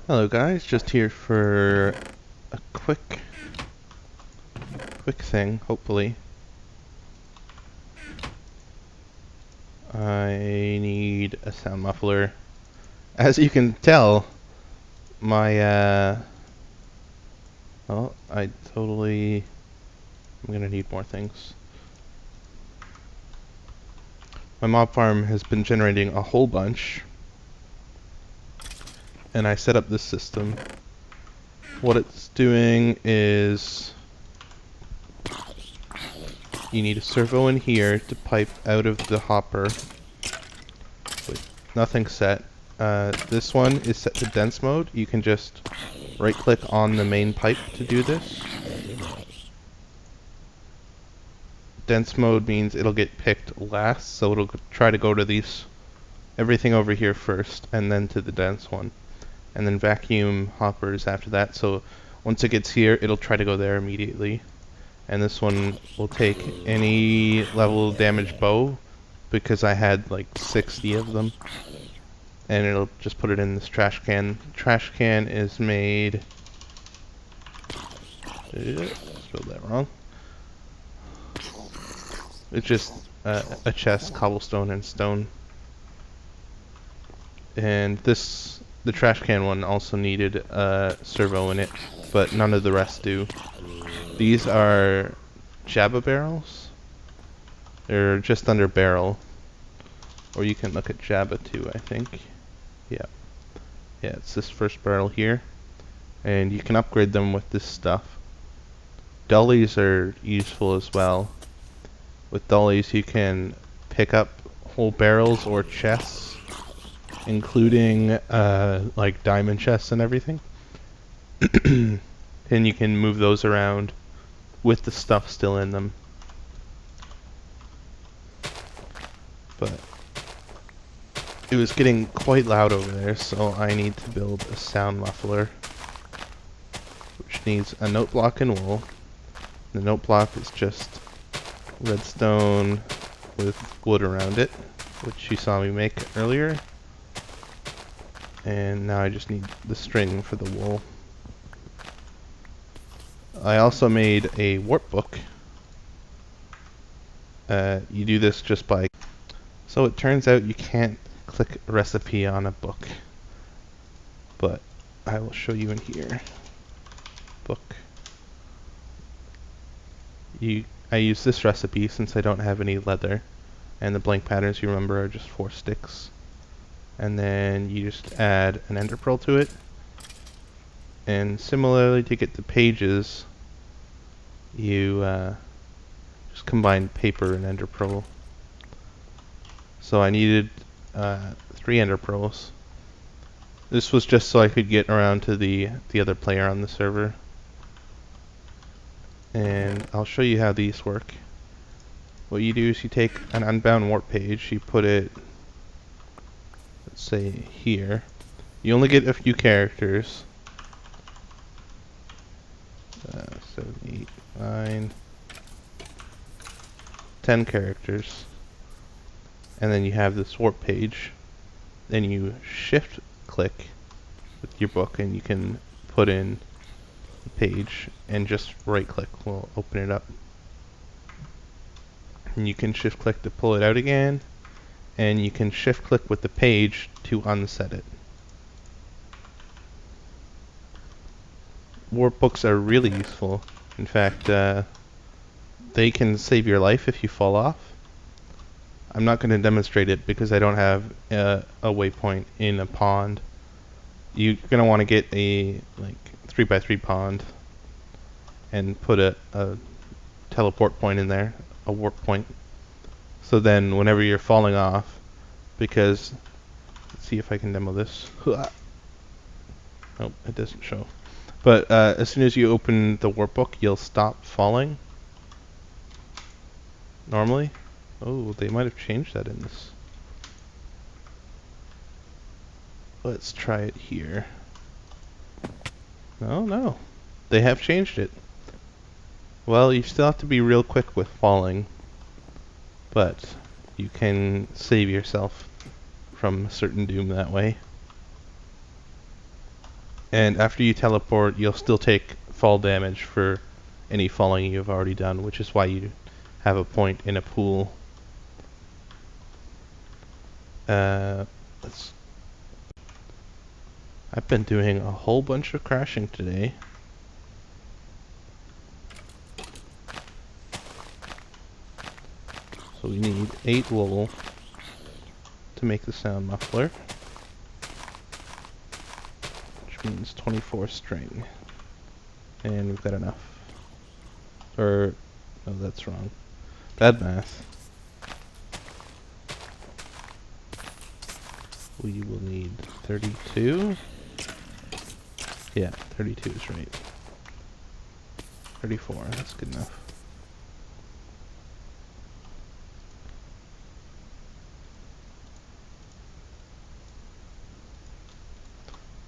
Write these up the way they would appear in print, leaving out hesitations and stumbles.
Hello guys, just here for a quick thing, hopefully. I need a sound muffler. As you can tell, my well, I'm gonna need more things. My mob farm has been generating a whole bunch, and I set up this system. What it's doing is you need a servo in here to pipe out of the hopper with nothing set. This one is set to dense mode. You can just right click on the main pipe to do this. Dense mode means it'll get picked last, so it'll try to go to everything over here first and then to the dense one. And then vacuum hoppers after that, so once it gets here, it'll try to go there immediately. And this one will take any level damage bow, because I had like 60 of them. And it'll just put it in this trash can. Trash can is made... spelled that wrong. It's just a chest, cobblestone, and stone. And the trash can one also needed a servo in it, but none of the rest do. These are Jabba barrels. They're just under barrel. Or you can look at Jabba too, I think. Yeah. Yeah, it's this first barrel here. And you can upgrade them with this stuff. Dollies are useful as well. With dollies you can pick up whole barrels or chests, including like diamond chests and everything. And you can move those around with the stuff still in them. But it was getting quite loud over there, so I need to build a sound muffler, which needs a note block and wool. The note block is just redstone with wood around it, which you saw me make earlier. And now I just need the string for the wool. I also made a warp book. You do this just by... So it turns out you can't click recipe on a book, but I will show you in here. Book. I use this recipe since I don't have any leather, and the blank patterns, you remember, are just 4 sticks. And then you just add an ender pearl to it. And similarly, to get the pages, you just combine paper and ender pearl. So I needed 3 ender pearls. This was just so I could get around to the other player on the server. And I'll show you how these work. What you do is you take an unbound warp page, you put it, let's say here. You only get a few characters. 7, 8, 9, 10 characters. And then you have this warp page. Then you shift click with your book and you can put in the page, and just right click will open it up. And you can shift click to pull it out again, and you can shift click with the page to unset it. Warp books are really useful. In fact, they can save your life if you fall off. I'm not going to demonstrate it because I don't have a waypoint in a pond. You're going to want to get a 3x3 pond and put a teleport point in there, a warp point. So then whenever you're falling off, because, let's see if I can demo this. Nope, it doesn't show. But as soon as you open the warp book, you'll stop falling. Normally. Oh, they might have changed that in this. Let's try it here. No. They have changed it. Well, you still have to be real quick with falling, but you can save yourself from certain doom that way. And after you teleport, you'll still take fall damage for any falling you've already done, which is why you have a point in a pool. Let's. I've been doing a whole bunch of crashing today. So we need 8 wool to make the sound muffler, which means 24 string. And we've got enough. Or, no, that's wrong. Bad math. We will need 32. Yeah, 32 is right. 34, that's good enough.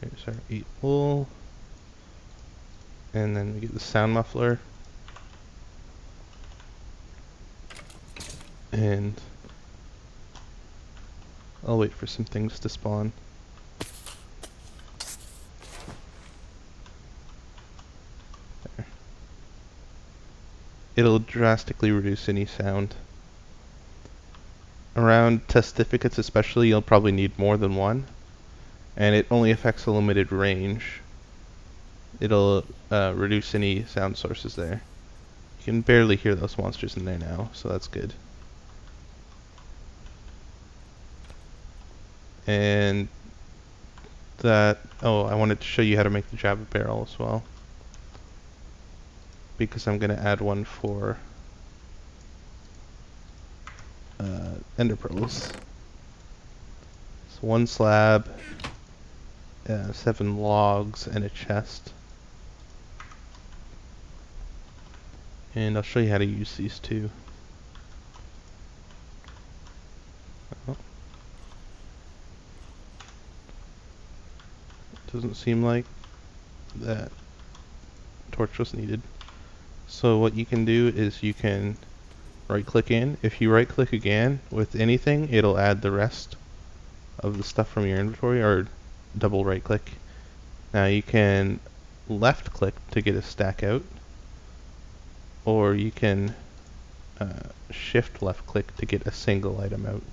Here's our 8 wool. And then we get the sound muffler. And I'll wait for some things to spawn. There. It'll drastically reduce any sound. Around testificates especially, you'll probably need more than one. And it only affects a limited range. It'll reduce any sound sources there. You can barely hear those monsters in there now, so that's good. And that, oh, I wanted to show you how to make the Java barrel as well, because I'm going to add one for ender pearls. So 1 slab, 7 logs, and a chest. And I'll show you how to use these too. Oh. Doesn't seem like that torch was needed. So what you can do is you can right click in. If you right click again with anything, it'll add the rest of the stuff from your inventory, or double right click. Now you can left click to get a stack out, or you can shift left click to get a single item out.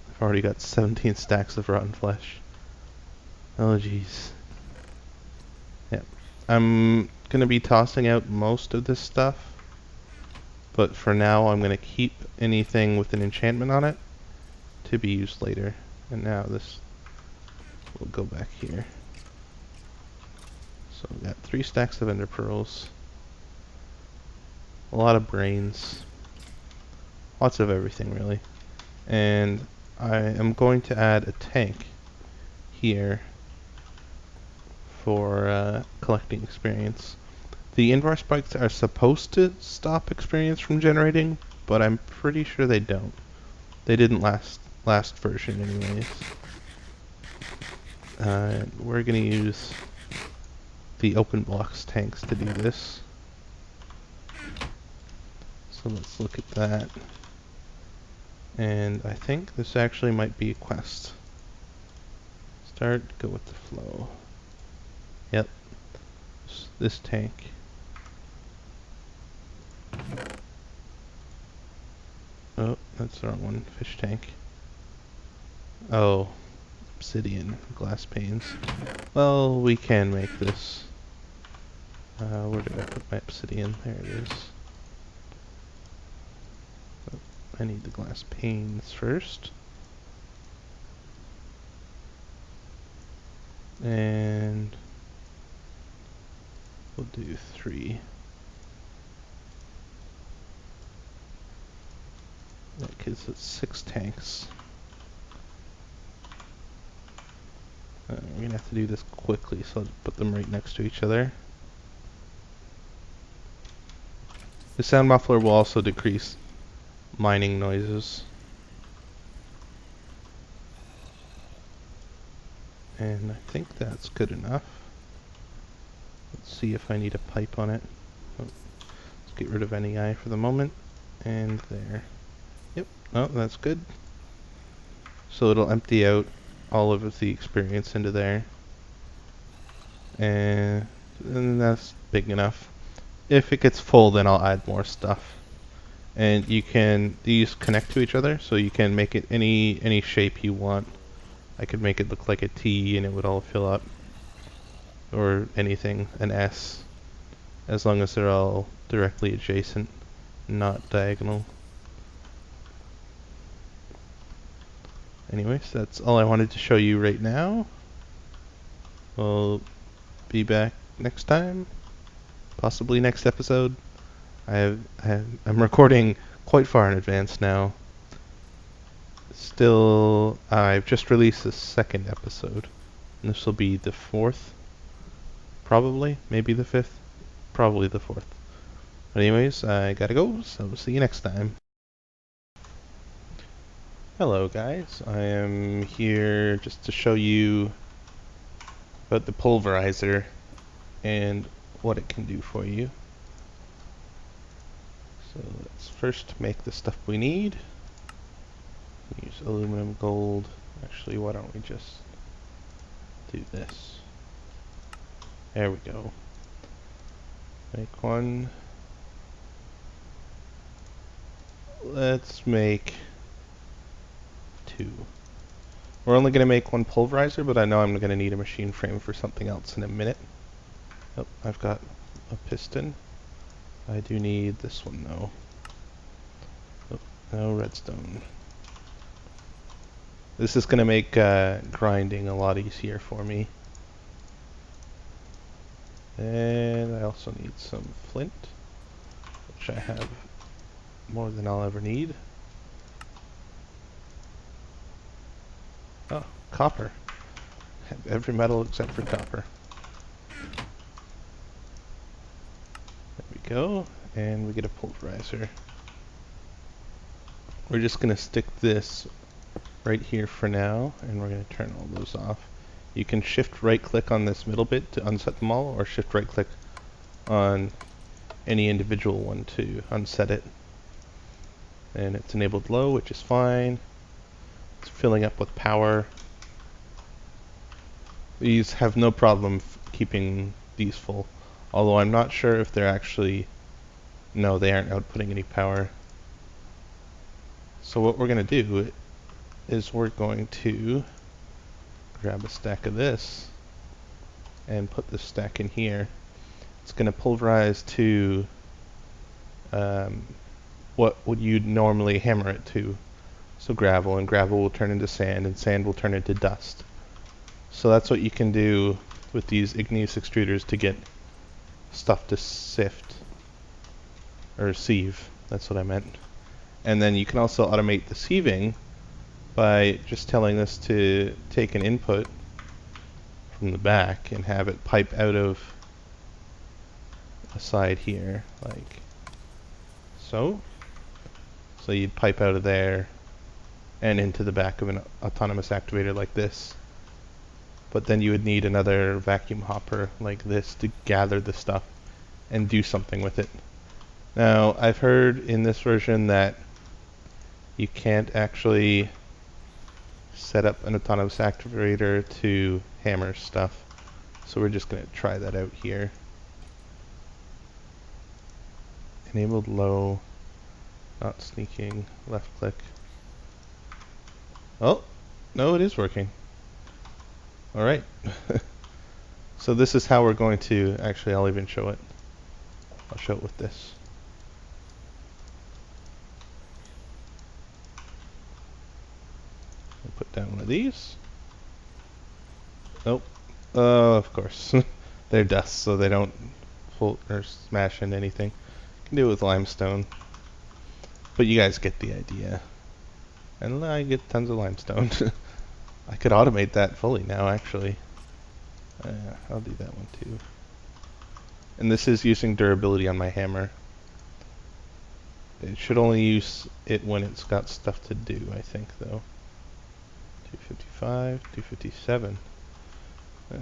I've already got 17 stacks of rotten flesh. Oh jeez. Yep. I'm gonna be tossing out most of this stuff, but for now I'm gonna keep anything with an enchantment on it to be used later. And now this will go back here. So we got 3 stacks of ender pearls, a lot of brains, lots of everything really. And I am going to add a tank here for collecting experience. The invar spikes are supposed to stop experience from generating, but I'm pretty sure they don't. They didn't last version anyways. We're gonna use the open blocks tanks to do this. So let's look at that. And I think this actually might be a quest. Start, go with the flow. Yep. This tank. Oh, that's the wrong one. Fish tank. Oh, obsidian, glass panes. Well, we can make this. Where did I put my obsidian? There it is. Oh, I need the glass panes first. And we'll do 3. That gives us 6 tanks. We're gonna have to do this quickly, so I'll put them right next to each other. The sound muffler will also decrease mining noises. And I think that's good enough. Let's see if I need a pipe on it. Oh, let's get rid of any eye for the moment. And there. Yep, oh, that's good. So it'll empty out all of the experience into there. and that's big enough. If it gets full, then I'll add more stuff. And these connect to each other, so you can make it any shape you want. I could make it look like a T and it would all fill up. Or anything, an S. As long as they're all directly adjacent, not diagonal. Anyways, that's all I wanted to show you right now. We'll be back next time. Possibly next episode. I'm recording quite far in advance now. Still, I've just released the second episode. And this will be the fourth. Probably. Maybe the fifth. Probably the fourth. But anyways, I gotta go, so see you next time. Hello guys, I am here just to show you about the pulverizer and what it can do for you. So let's first make the stuff we need. Use aluminum, gold. Actually, why don't we just do this? There we go. Make one. Let's make two. We're only going to make one pulverizer, but I know I'm going to need a machine frame for something else in a minute. Oh, I've got a piston. I do need this one though. Oh, no redstone. This is going to make grinding a lot easier for me. And I also need some flint, which I have more than I'll ever need. Oh, copper. I have every metal except for copper. There we go, and we get a pulverizer. We're just going to stick this right here for now, and we're going to turn all those off. You can shift right click on this middle bit to unset them all, or shift right click on any individual one to unset it. And it's enabled low, which is fine. It's filling up with power. These have no problem keeping these full, although I'm not sure if they're actually... No, they aren't outputting any power. So what we're going to do is we're going to grab a stack of this and put this stack in here. It's going to pulverize to what would you normally hammer it to. So gravel, and gravel will turn into sand, and sand will turn into dust. So that's what you can do with these igneous extruders to get stuff to sift. Or sieve, that's what I meant. And then you can also automate the sieving by just telling this to take an input from the back and have it pipe out of a side here, like so. So you'd pipe out of there and into the back of an autonomous activator like this. But then you would need another vacuum hopper like this to gather the stuff and do something with it. Now, I've heard in this version that you can't actually set up an autonomous activator to hammer stuff. So we're just going to try that out here. Enabled low, not sneaking, left click. Oh, no, it is working. Alright. So this is how we're going to, actually I'll even show it. I'll show it with this. I'll put down one of these. Nope. Of course. They're dust, so they don't pull or smash into anything. You can do it with limestone. But you guys get the idea. And I get tons of limestone. I could automate that fully now, actually. I'll do that one too. And this is using durability on my hammer. It should only use it when it's got stuff to do, I think, though. 255, 257. Yeah.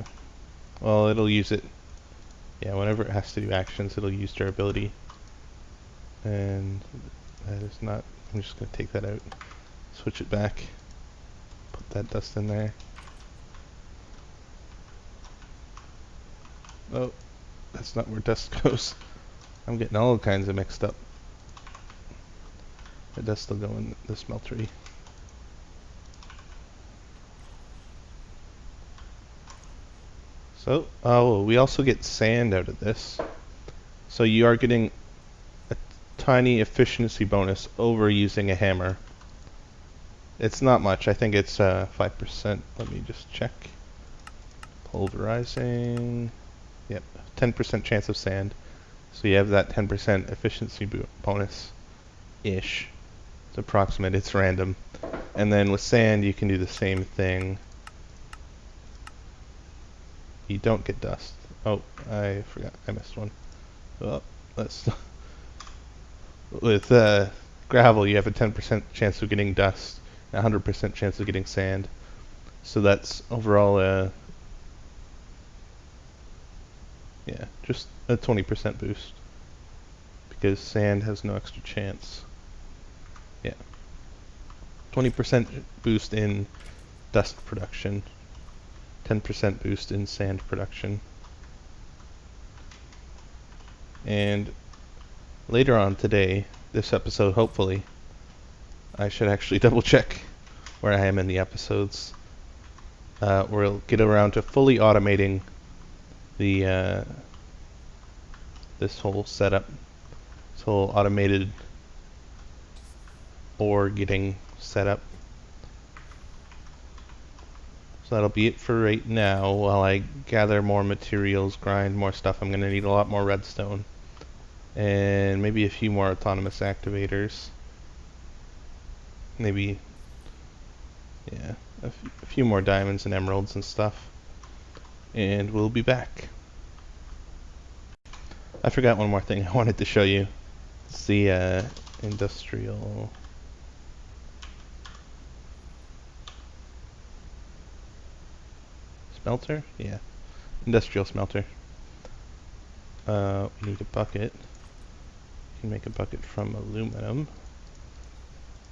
Well, it'll use it. Yeah, whenever it has to do actions, it'll use durability. And that is not... I'm just going to take that out. Switch it back. Put that dust in there. Oh, that's not where dust goes. I'm getting all kinds of mixed up. The dust will go in the smeltery. So, oh, we also get sand out of this. So you are getting a tiny efficiency bonus over using a hammer. It's not much. I think it's 5%. Let me just check. Pulverizing. Yep, 10% chance of sand. So you have that 10% efficiency bonus-ish. It's approximate. It's random. And then with sand, you can do the same thing. You don't get dust. Oh, I forgot. I missed one. Oh, that's with gravel, you have a 10% chance of getting dust, a 100% chance of getting sand. So that's overall, yeah, just a 20% boost because sand has no extra chance. Yeah, 20% boost in dust production, 10% boost in sand production. And later on today, this episode, hopefully, I should actually double check where I am in the episodes. We'll get around to fully automating the this whole setup, this whole automated ore getting set up. So that'll be it for right now while I gather more materials, grind more stuff. I'm going to need a lot more redstone and maybe a few more autonomous activators. Maybe, yeah, a few more diamonds and emeralds and stuff. And we'll be back. I forgot one more thing I wanted to show you. It's the industrial smelter? Yeah, industrial smelter. We need a bucket. We can make a bucket from aluminum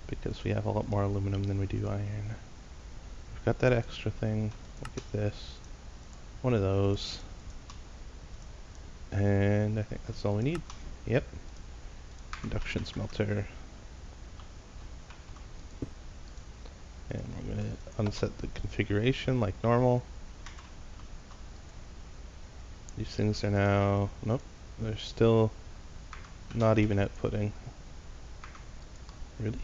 because we have a lot more aluminum than we do iron. We've got that extra thing. Look at this. One of those. And I think that's all we need. Yep. Induction smelter. And we're going to unset the configuration like normal. These things are now... Nope. They're still not even outputting. Really?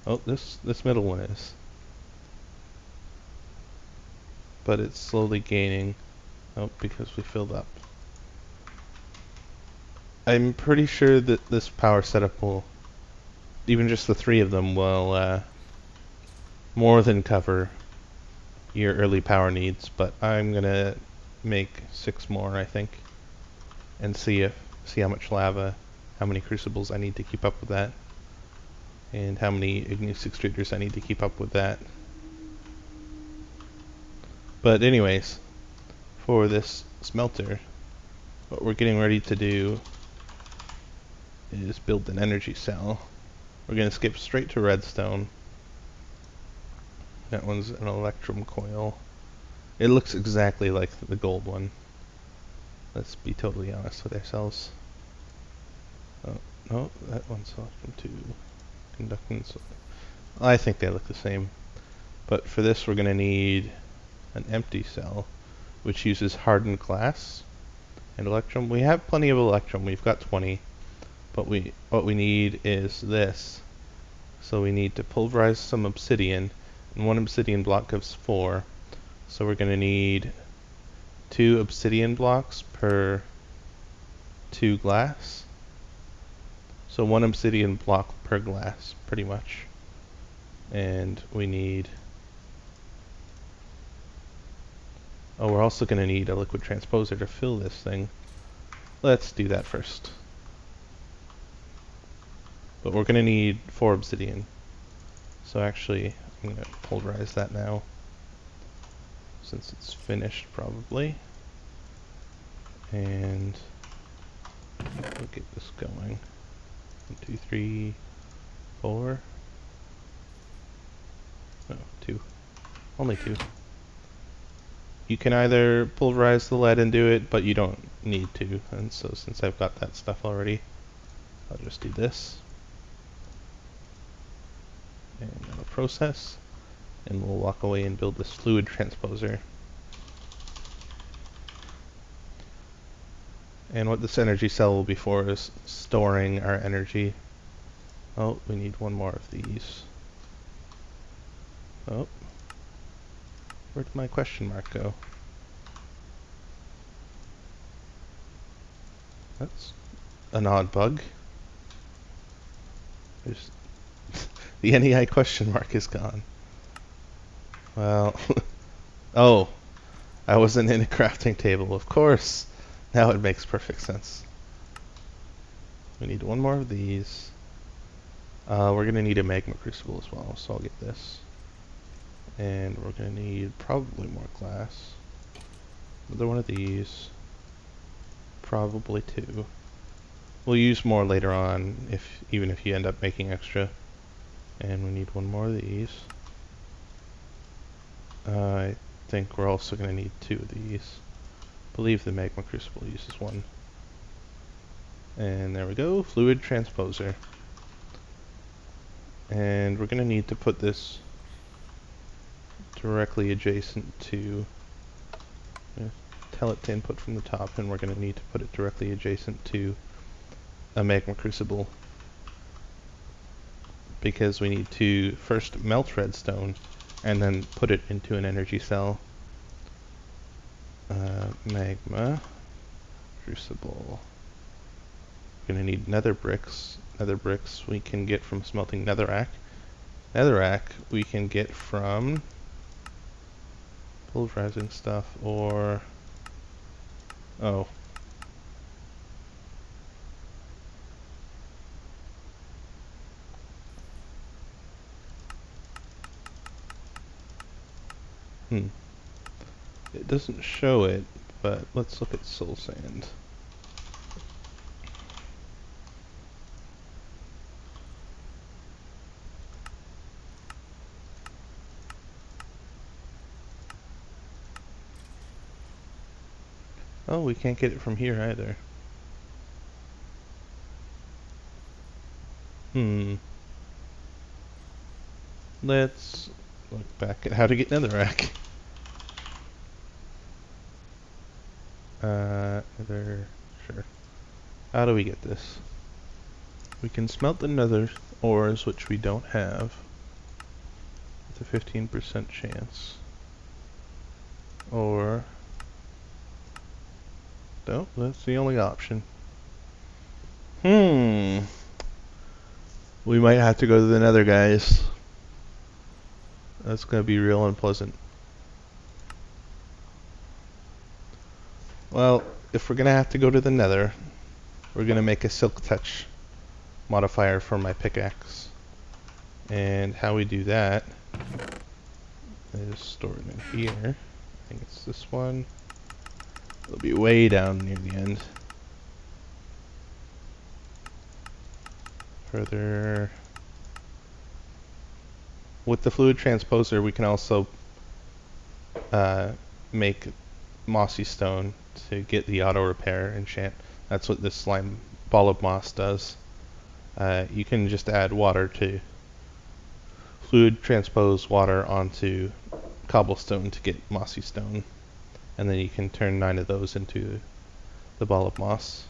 Oh, this middle one is. But it's slowly gaining. Oh, because we filled up. I'm pretty sure that this power setup will, even just the three of them, will more than cover your early power needs. But I'm gonna make 6 more, I think, and see how much lava, how many crucibles I need to keep up with that, and how many igneous extruders I need to keep up with that. But anyways, for this smelter, what we're getting ready to do is build an energy cell. We're going to skip straight to redstone. That one's an electrum coil. It looks exactly like the gold one. Let's be totally honest with ourselves. Oh, no, that one's electrum 2. Conductance. I think they look the same. But for this we're going to need an empty cell, which uses hardened glass and electrum. We have plenty of electrum. We've got 20. But what we need is this. So we need to pulverize some obsidian, and 1 obsidian block gives 4. So we're going to need 2 obsidian blocks per 2 glass. So 1 obsidian block per glass, pretty much. And we need... Oh, we're also going to need a liquid transposer to fill this thing. Let's do that first. But we're going to need 4 obsidian. So actually, I'm going to pulverize that now, since it's finished probably. And we'll get this going. 1, 2, 3, 4. No, 2. Only 2. You can either pulverize the lead and do it, but you don't need to. And so since I've got that stuff already, I'll just do this. And that'll process. And we'll walk away and build this fluid transposer. And what this energy cell will be for is storing our energy. Oh, we need one more of these. Oh. Where did my question mark go? That's an odd bug. There's the NEI question mark is gone. Well, oh, I wasn't in a crafting table, of course. Now it makes perfect sense. We need one more of these. We're going to need a magma crucible as well, so I'll get this. And we're going to need probably more glass. Another one of these. Probably two. We'll use more later on, even if you end up making extra. And we need one more of these. I think we're also going to need two of these. I believe the magma crucible uses one. And there we go, fluid transposer. And we're going to need to put this directly adjacent to, tell it to input from the top, and we're going to need to put it directly adjacent to a magma crucible, because we need to first melt redstone and then put it into an energy cell. Magma crucible. We're going to need nether bricks. Nether bricks we can get from smelting netherrack. Netherrack we can get from pulverizing stuff, or oh, it doesn't show it, but let's look at soul sand. Oh, we can't get it from here either. Let's look back at how to get netherrack. Sure. How do we get this? We can smelt the nether ores, which we don't have, with a 15% chance. Or, no, that's the only option. We might have to go to the nether, guys. That's gonna be real unpleasant. Well, if we're gonna have to go to the nether, we're gonna make a silk touch modifier for my pickaxe. And how we do that is stored in here. I think it's this one. It'll be way down near the end. Further. With the fluid transposer, we can also make mossy stone to get the auto repair enchant. That's what this slime ball of moss does. You can just add water to fluid transpose water onto cobblestone to get mossy stone, and then you can turn 9 of those into the ball of moss.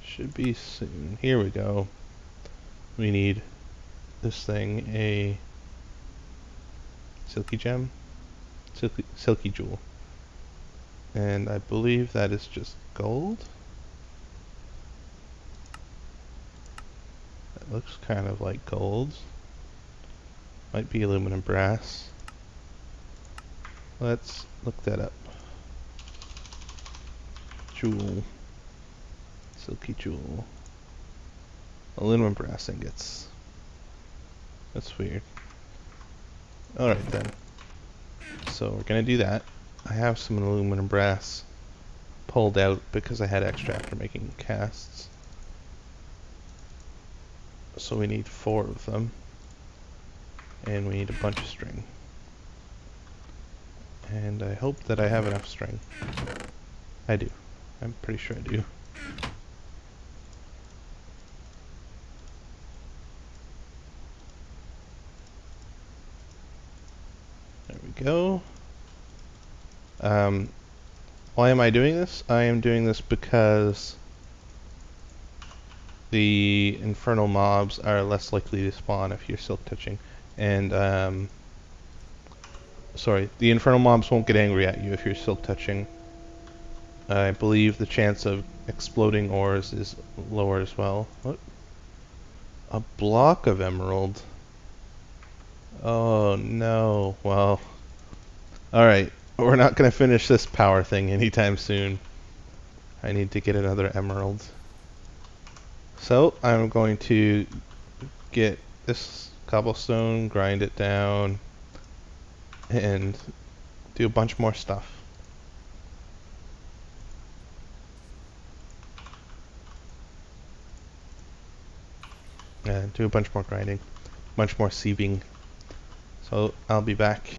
Should be soon. Here we go. We need this thing, a silky gem, silky jewel, and I believe that is just gold. That looks kind of like gold. Might be aluminum brass. Let's look that up. Jewel. Silky jewel. Aluminum brass ingots. That's weird. Alright then. So we're gonna do that. I have some aluminum brass pulled out because I had extra after making casts. So we need 4 of them. And we need a bunch of string. And I hope that I have enough string. I do. I'm pretty sure I do. There we go. Why am I doing this? I am doing this because the infernal mobs are less likely to spawn if you're silk touching. And, sorry, the infernal mobs won't get angry at you if you're silk touching. I believe the chance of exploding ores is lower as well. What? A block of emerald? Oh no. Well, alright. We're not going to finish this power thing anytime soon. I need to get another emerald. So, I'm going to get this cobblestone, grind it down, and do a bunch more stuff. Do a bunch more grinding, bunch more sieving. So I'll be back.